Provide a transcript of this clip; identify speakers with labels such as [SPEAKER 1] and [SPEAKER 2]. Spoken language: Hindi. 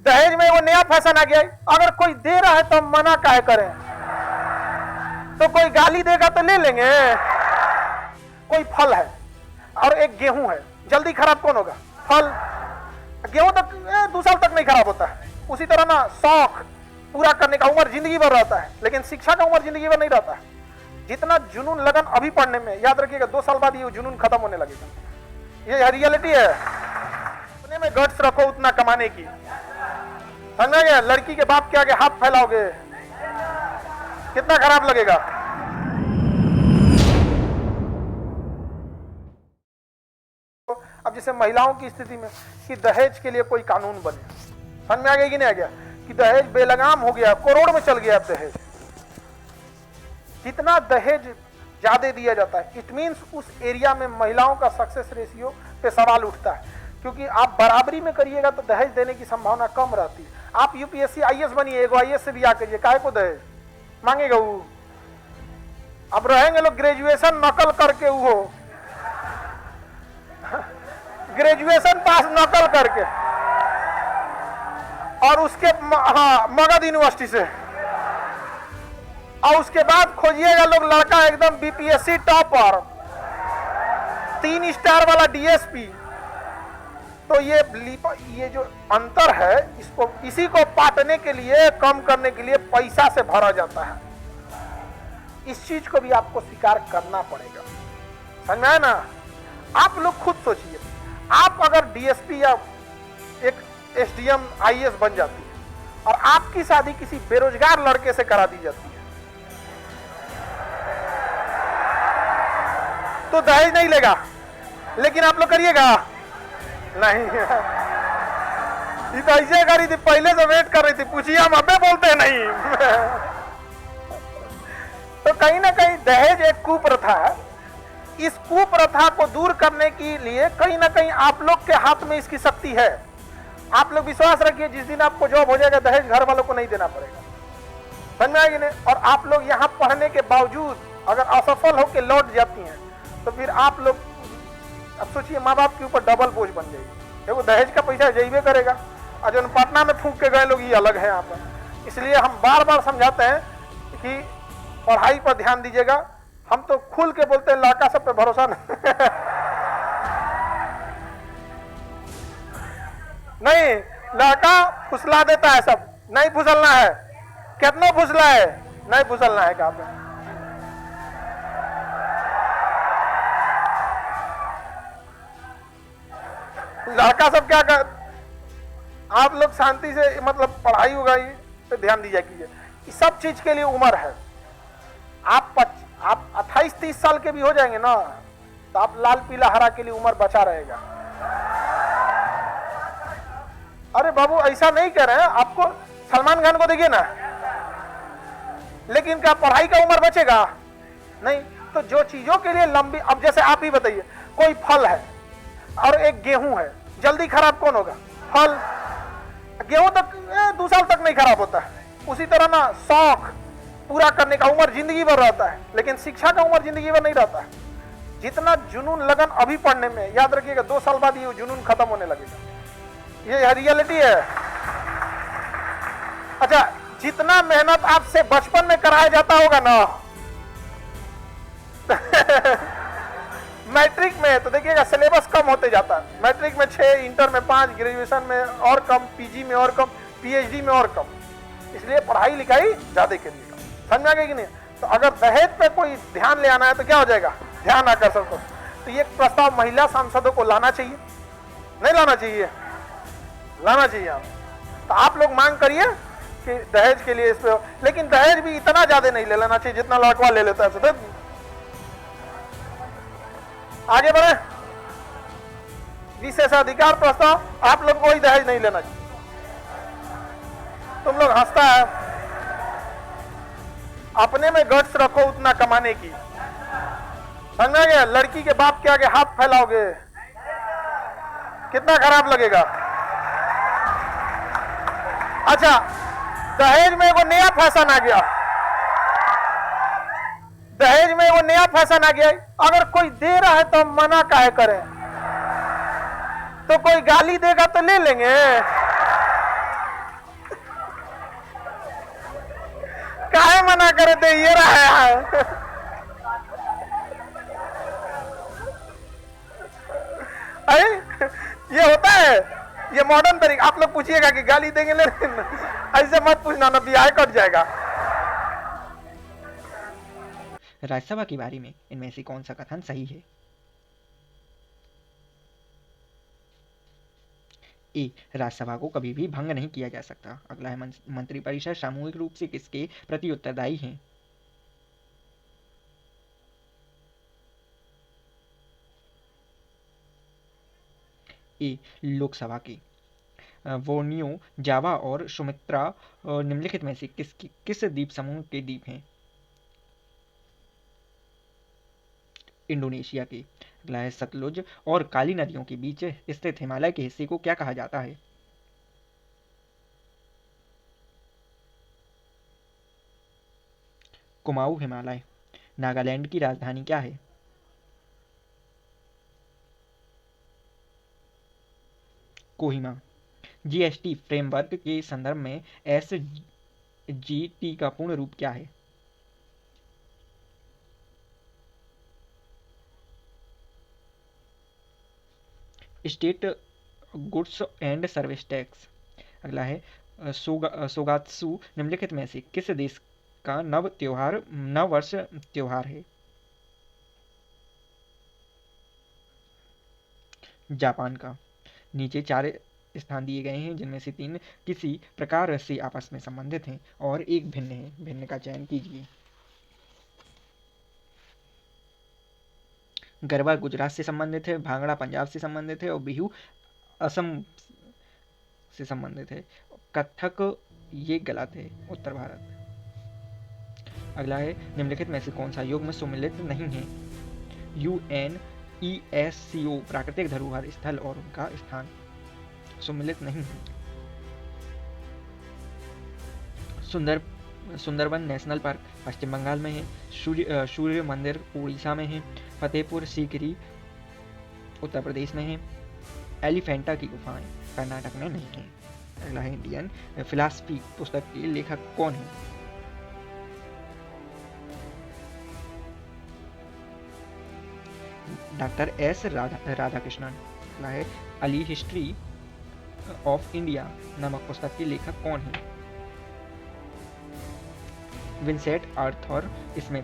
[SPEAKER 1] दहेज में वो नया फैशन आ गया है, अगर कोई दे रहा है तो मना काहे करें। तो कोई गाली देगा तो ले लेंगे। कोई फल है और एक गेहूं है, जल्दी खराब कौन होगा? फल। गेहूं तक 2 साल तक नहीं खराब होता है। उसी तरह ना शौक पूरा करने का उम्र जिंदगी भर रहता है, लेकिन शिक्षा का उम्र जिंदगी भर नहीं रहता है। जितना जुनून लगन अभी पढ़ने में, याद रखिएगा 2 साल बाद ये जुनून खत्म होने लगेगा। ये रियलिटी है। अपने में गट्स रखो उतना कमाने की, समझ गए? लड़की के बाप के आगे हाथ फैलाओगे, कितना खराब लगेगा। अब जैसे महिलाओं की स्थिति में कि दहेज के लिए कोई कानून बने, समझ में आ गया कि नहीं आ गया? कि दहेज बेलगाम हो गया, करोड़ में चल गया अब दहेज। जितना दहेज ज्यादा दिया जाता है, इट मीन्स उस एरिया में महिलाओं का सक्सेस रेशियो पे सवाल उठता है, क्योंकि आप बराबरी में करिएगा तो दहेज देने की संभावना कम रहती है। आप यूपीएससी आईएएस बनिए, एगो आईएएस से बियाह करिए, काहे को दहेज मांगेगा वो? अब रहेंगे लोग ग्रेजुएशन नकल करके, वो ग्रेजुएशन पास नकल करके, और उसके मगध यूनिवर्सिटी से, और उसके बाद खोजिएगा लोग लड़का एकदम बीपीएससी टॉपर, 3 स्टार वाला डीएसपी। तो ये जो अंतर है, इसी को पाटने के लिए, कम करने के लिए पैसा से भरा जाता है। इस चीज को भी आपको स्वीकार करना पड़ेगा, समझ में आया ना? आप लोग खुद सोचिए, आप अगर डीएसपी या एक एसडीएम आईएएस बन जाती है और आपकी शादी किसी बेरोजगार लड़के से करा दी जाती है, तो दहेज नहीं लेगा, लेकिन आप लोग करिएगा नहीं। ये तो ऐसे करी थी, पहले से वेट कर रही थी, पूछिए हम अबे बोलते नहीं। तो कहीं ना कहीं दहेज एक कुप्रथा है। इस कुप्रथा को दूर करने के लिए कहीं ना कहीं आप लोग के हाथ में इसकी शक्ति है। आप लोग विश्वास रखिए, जिस दिन आपको जॉब हो जाएगा, दहेज घर वालों को नहीं देना पड़ेगा, समझ में आएगी नहीं? और आप लोग यहाँ पढ़ने के बावजूद अगर असफल होकर लौट जाती हैं, तो फिर आप लोग अब सोचिए, माँ बाप के ऊपर डबल बोझ बन जाएगी। देखो दहेज का पैसा जइबे करेगा, और जो पटना में फूंक के गए लोग ये अलग है यहाँ पर। इसलिए हम बार बार समझाते हैं कि पढ़ाई पर ध्यान दीजिएगा। हम तो खुल के बोलते हैं, लड़का सब पे भरोसा नहीं, लड़का फुसला देता है सब, नहीं फुसलना है। कितना फुसला है, नहीं फुसलना है। कहाँ पे लड़का सब क्या कर, आप लोग शांति से, मतलब पढ़ाई होगा ये तो ध्यान दीजिए कीजिए। इस सब चीज के लिए उम्र है। आप 28-30 साल के भी हो जाएंगे ना, तो आप लाल पीला हरा के लिए उम्र बचा रहेगा। अरे बाबू ऐसा नहीं कह रहे हैं, आपको सलमान खान को देखिए ना, लेकिन क्या पढ़ाई का उम्र बचेगा? नहीं। तो जो चीजों के लिए लंबी, अब जैसे आप ही बताइए, कोई फल है और एक गेहूं है, जल्दी खराब कौन होगा? फल। गेहूं तक 2 साल तक नहीं खराब होता है। उसी तरह ना शौक पूरा करने का उम्र जिंदगी भर रहता है, लेकिन शिक्षा का उम्र जिंदगी भर नहीं रहता है। जितना जुनून लगन अभी पढ़ने में, याद रखिएगा 2 साल बाद ये जुनून खत्म होने लगेगा। ये रियलिटी है। अच्छा, जितना मेहनत आपसे बचपन में कराया जाता होगा ना मैट्रिक में, तो देखिएगा सिलेबस कम होते जाता है। मैट्रिक में 6, इंटर में 5, ग्रेजुएशन में और कम, पीजी में और कम, पीएचडी में और कम। इसलिए पढ़ाई लिखाई ज्यादा करिएगा, समझ में आ गया कि नहीं? तो अगर दहेज पे कोई ध्यान ले आना है तो क्या हो जाएगा? ध्यान आकर्षण को। तो ये प्रस्ताव महिला सांसदों को लाना चाहिए, नहीं लाना चाहिए? लाना चाहिए। आप तो आप लोग मांग करिए कि दहेज के लिए इस पे, लेकिन दहेज भी इतना ज्यादा नहीं ले लेना चाहिए जितना लड़का ले लेता है। आगे बढ़े। विशेषाधिकार प्रस्ताव, आप लोग कोई दहेज नहीं लेना चाहिए। तुम लोग हंसता है, अपने में गट्स रखो उतना कमाने की, समझ में आ गया? लड़की के बाप के आगे हाथ फैलाओगे, कितना खराब लगेगा। अच्छा, दहेज में वो नया फैशन आ गया, दहेज में वो नया फैशन आ गया, अगर कोई दे रहा है तो मना काहे करें। तो कोई गाली देगा तो ले लेंगे। करे दे ये रहा है। ये होता है, ये मॉडर्न तरीका। आप लोग पूछिएगा कि गाली देंगे, लेकिन ऐसे मत पूछना, ना ब्याह कट जाएगा।
[SPEAKER 2] राज्यसभा की बारी में इनमें से कौन सा कथन सही है? ए, राज्यसभा को कभी भी भंग नहीं किया जा सकता। अगला है मंत्रिपरिषद सामूहिक रूप से किसके प्रति उत्तरदायी है? ए, लोकसभा की। बोर्नियो, जावा और सुमित्रा निम्नलिखित में से किस द्वीप समूह के द्वीप हैं? इंडोनेशिया के। अगला है सतलुज और काली नदियों के बीच स्थित हिमालय के हिस्से को क्या कहा जाता है? कुमाऊं हिमालय। नागालैंड की राजधानी क्या है? कोहिमा। जीएसटी फ्रेमवर्क के संदर्भ में एसजीटी का पूर्ण रूप क्या है? State goods and service tax. अगला है सोगात्सु निम्नलिखित में से किस देश का नव वर्ष त्योहार है? जापान का। नीचे 4 स्थान दिए गए हैं जिनमें से 3 किसी प्रकार से आपस में संबंधित हैं और एक भिन्न है। भिन्न का चयन कीजिए। गरबा गुजरात से संबंधित है, भांगड़ा पंजाब से संबंधित है और बिहू असम से संबंधित है। कथक ये गलत है, उत्तर भारत। अगला है निम्नलिखित में से कौन सा युग्म सुमेलित नहीं है? यूएनईएससीओ प्राकृतिक धरोहर स्थल और उनका स्थान सुमेलित नहीं है। सुंदरबन नेशनल पार्क पश्चिम बंगाल में है। सूर्य मंदिर उड़ीसा में है। फतेहपुर सीकरी उत्तर प्रदेश में है। एलिफेंटा की गुफाएं कर्नाटक में नहीं है। अगला है इंडियन फिलॉसफी पुस्तक के लेखक कौन है? Doctor S Radhakrishnan. अगला है अली हिस्ट्री ऑफ इंडिया नामक पुस्तक के लेखक कौन है? Vincent Arthur Smith.